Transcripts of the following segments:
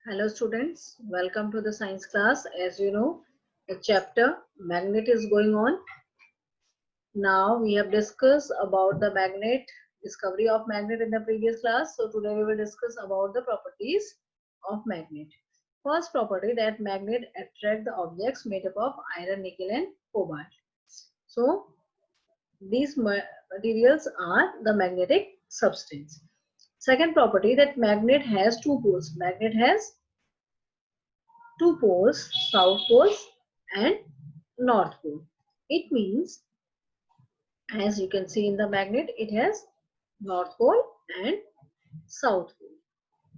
Hello students, welcome to the science class. As you know, the chapter magnet is going on. Now we have discussed about the magnet, discovery of magnet in the previous class. So today we will discuss about the properties of magnet. First property, that magnet attract the objects made up of iron, nickel and cobalt. So these materials are the magnetic substance. Second property, that magnet has two poles. Magnet has two poles, south poles and north pole. It means, as you can see in the magnet, it has north pole and south pole.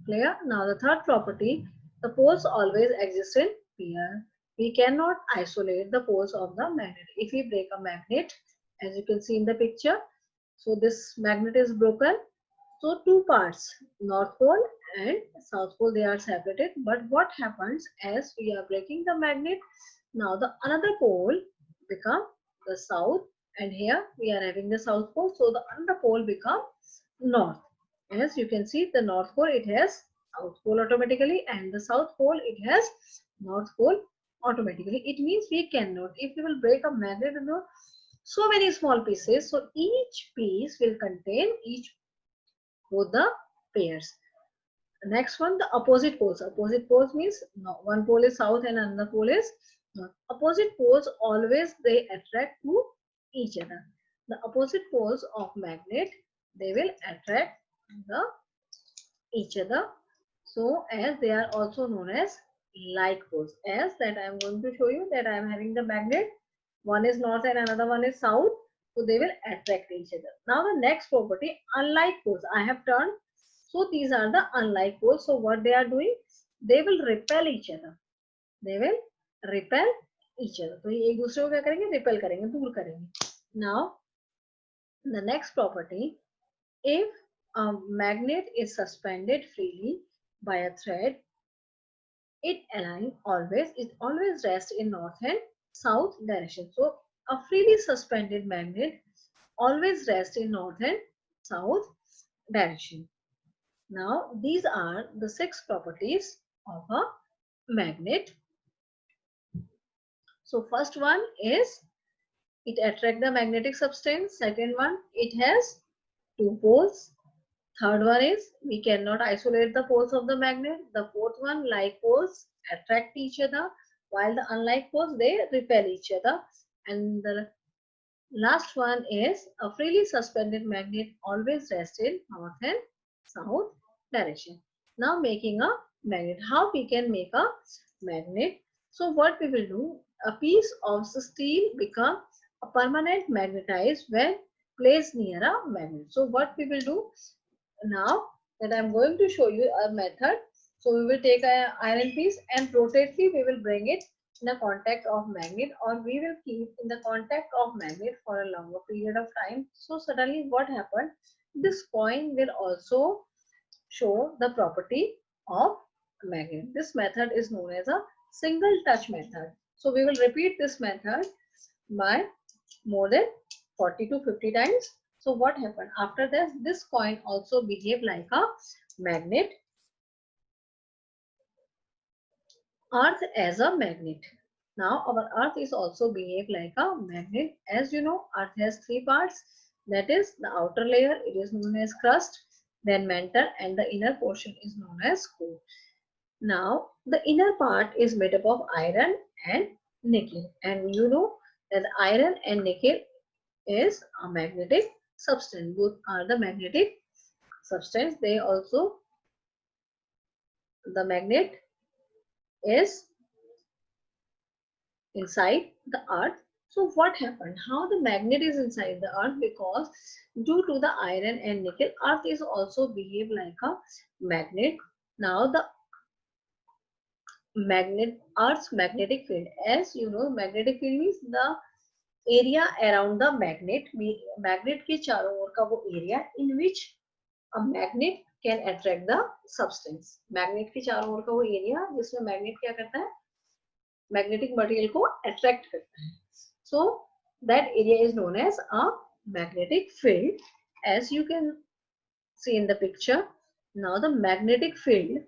Clear? Now the third property, the poles always exist in pair. We cannot isolate the poles of the magnet. If we break a magnet, as you can see in the picture, so this magnet is broken. So two parts, north pole and south pole, they are separated. But what happens as we are breaking the magnet? Now the another pole become the south, and here we are having the south pole. So the another pole become north. As you can see, the north pole it has south pole automatically, and the south pole it has north pole automatically. It means we cannot, if we will break a magnet into so many small pieces, so each piece will contain each both the pairs. Next one, the opposite poles. Opposite poles means no, one pole is south and another pole is north. Opposite poles always they attract to each other. The opposite poles of magnet, they will attract the each other. So as they are also known as like poles. As that I am going to show you that I am having the magnet. One is north and another one is south. So they will attract each other. Now the next property, unlike poles. I have turned. So these are the unlike poles. So what they are doing? They will repel each other. They will repel each other. तो ये एक दूसरे को क्या करेंगे? Repel करेंगे, दूर करेंगे. Now the next property, if a magnet is suspended freely by a thread, it always rests in north and south direction. So a freely suspended magnet always rests in north and south direction. Now these are the six properties of a magnet. So first one is it attracts the magnetic substance. Second one, it has two poles. Third one is we cannot isolate the poles of the magnet. The fourth one, like poles attract each other, while the unlike poles they repel each other. And the last one is a freely suspended magnet always rests in north and south direction. Now making a magnet. How we can make a magnet? So what we will do? A piece of steel become a permanent magnetized when placed near a magnet. So what we will do? Now that I am going to show you a method. So we will take an iron piece and rotately we will bring it in the contact of magnet, or we will keep in the contact of magnet for a longer period of time. So suddenly what happened? This coin will also show the property of magnet. This method is known as a single touch method. So we will repeat this method by more than 40 to 50 times. So what happened? After this coin also behave like a magnet. Earth as a magnet. Now our earth is also behave like a magnet. As you know, earth has three parts. That is the outer layer, it is known as crust, then mantle, and the inner portion is known as core. Now the inner part is made up of iron and nickel, and you know that iron and nickel is a magnetic substance. Both are the magnetic substance. They also, the magnet is inside the earth. So what happened? How the magnet is inside the earth? Because due to the iron and nickel, earth is also behave like a magnet. Now the earth's magnetic field, as you know, magnetic field means the area around the magnet. Magnet के चारों ओर का वो area in which a magnet can attract the substance. Magnet के चारों ओर का वो area जिसमें magnet क्या करता है? Magnetic material को attract करता है. So that area is known as a magnetic field, as you can see in the picture. Now the magnetic field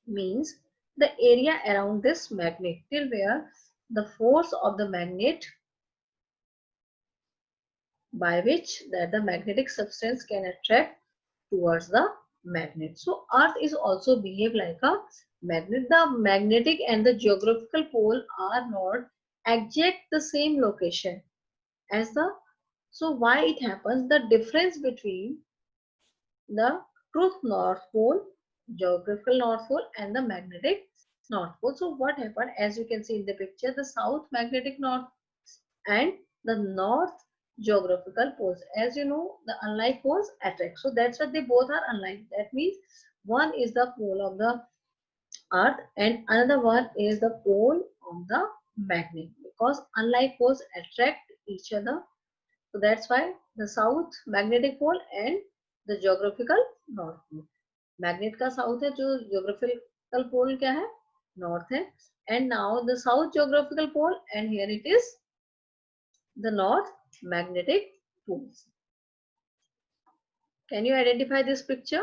means the area around this magnet till where the force of the magnet by which that the magnetic substance can attract towards the magnet. So earth is also behave like a magnet. The magnetic and the geographical pole are not exact the same location as the, so why it happens, the difference between the truth north pole, geographical north pole and the magnetic north pole. So what happened, as you can see in the picture, the south magnetic north and the north geographical poles. As you know, the unlike poles attract. So that's why they both are unlike. That means one is the pole of the earth and another one is the pole of the magnet, because unlike poles attract each other. So that's why the south magnetic pole and the geographical north pole. Magnet का south है, जो geographical pole क्या है, north है. And now the south geographical pole and here it is the north magnetic poles. Can you identify this picture?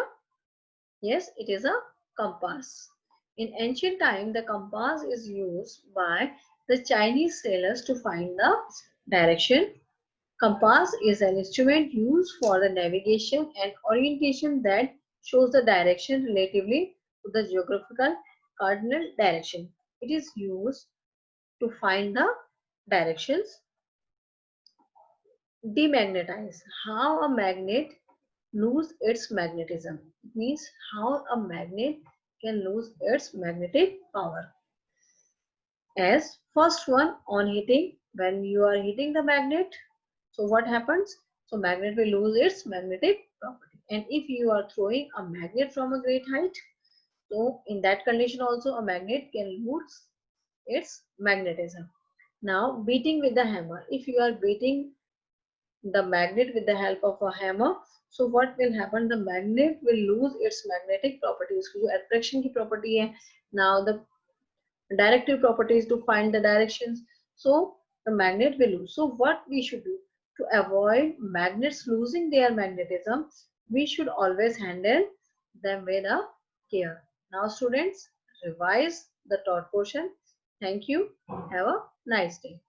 Yes, it is a compass. In ancient time, the compass is used by the Chinese sailors to find the direction. Compass is an instrument used for the navigation and orientation that shows the direction relatively to the geographical cardinal direction. It is used to find the directions. Demagnetize. How a magnet lose its magnetism. It means how a magnet can lose its magnetic power. As first one, on hitting, when you are hitting the magnet, so what happens? So magnet will lose its magnetic property. And if you are throwing a magnet from a great height, so in that condition also a magnet can lose its magnetism. Now beating with the hammer. If you are beating the magnet with the help of a hammer, so what will happen? The magnet will lose its magnetic properties. जो attraction की property है. Now the directive properties to find the directions. So the magnet will lose. So what we should do to avoid magnets losing their magnetism, we should always handle them with a care. Now students, revise the taught portion. Thank you. Have a nice day.